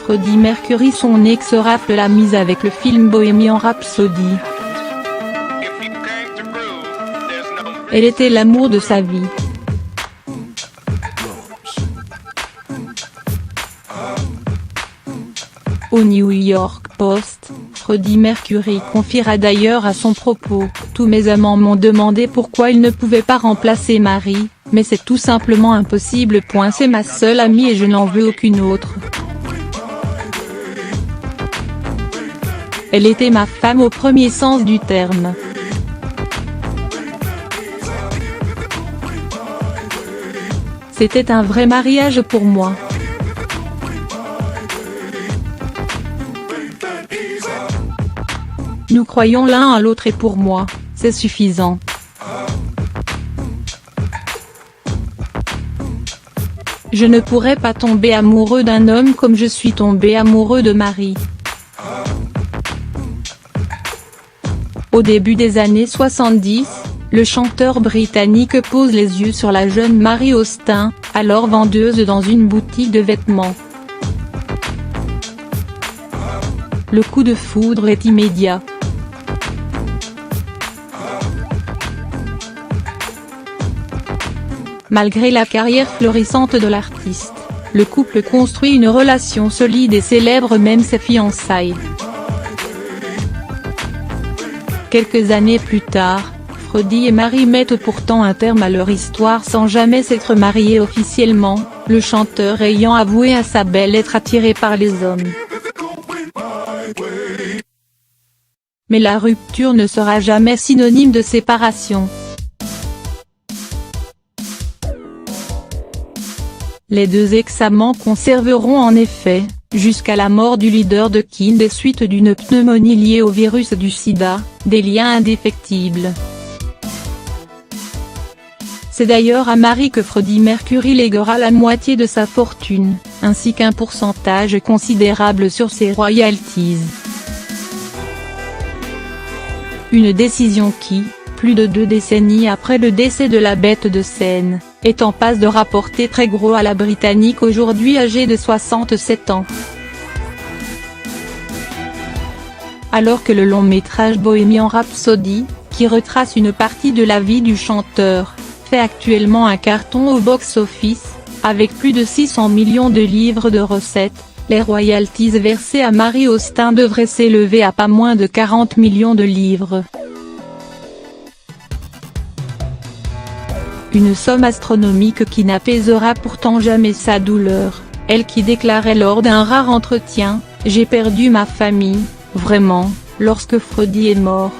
Freddie Mercury. Son ex rafle la mise avec le film Bohemian Rhapsody. Elle était l'amour de sa vie. Au New York Post, Freddie Mercury confiera d'ailleurs à son propos « Tous mes amants m'ont demandé pourquoi ils ne pouvaient pas remplacer Marie, mais c'est tout simplement impossible. C'est ma seule amie et je n'en veux aucune autre. Elle était ma femme au premier sens du terme. C'était un vrai mariage pour moi. Nous croyons l'un à l'autre et pour moi, c'est suffisant. Je ne pourrais pas tomber amoureux d'un homme comme je suis tombé amoureux de Marie. » Au début des années 70, le chanteur britannique pose les yeux sur la jeune Mary Austin, alors vendeuse dans une boutique de vêtements. Le coup de foudre est immédiat. Malgré la carrière florissante de l'artiste, le couple construit une relation solide et célèbre même ses fiançailles. Quelques années plus tard, Freddie et Marie mettent pourtant un terme à leur histoire sans jamais s'être mariés officiellement, le chanteur ayant avoué à sa belle être attiré par les hommes. Mais la rupture ne sera jamais synonyme de séparation. Les deux ex-amants conserveront en effet, jusqu'à la mort du leader de Kind des suites d'une pneumonie liée au virus du sida, des liens indéfectibles. C'est d'ailleurs à Marie que Freddie Mercury léguera la moitié de sa fortune, ainsi qu'un pourcentage considérable sur ses royalties. Une décision qui, plus de 2 décennies après le décès de la bête de scène, est en passe de rapporter très gros à la Britannique aujourd'hui âgée de 67 ans. Alors que le long métrage Bohemian Rhapsody, qui retrace une partie de la vie du chanteur, fait actuellement un carton au box-office, avec plus de 600 millions de livres de recettes, les royalties versées à Mary Austin devraient s'élever à pas moins de 40 millions de livres. Une somme astronomique qui n'apaisera pourtant jamais sa douleur, elle qui déclarait lors d'un rare entretien « J'ai perdu ma famille, vraiment, lorsque Freddie est mort.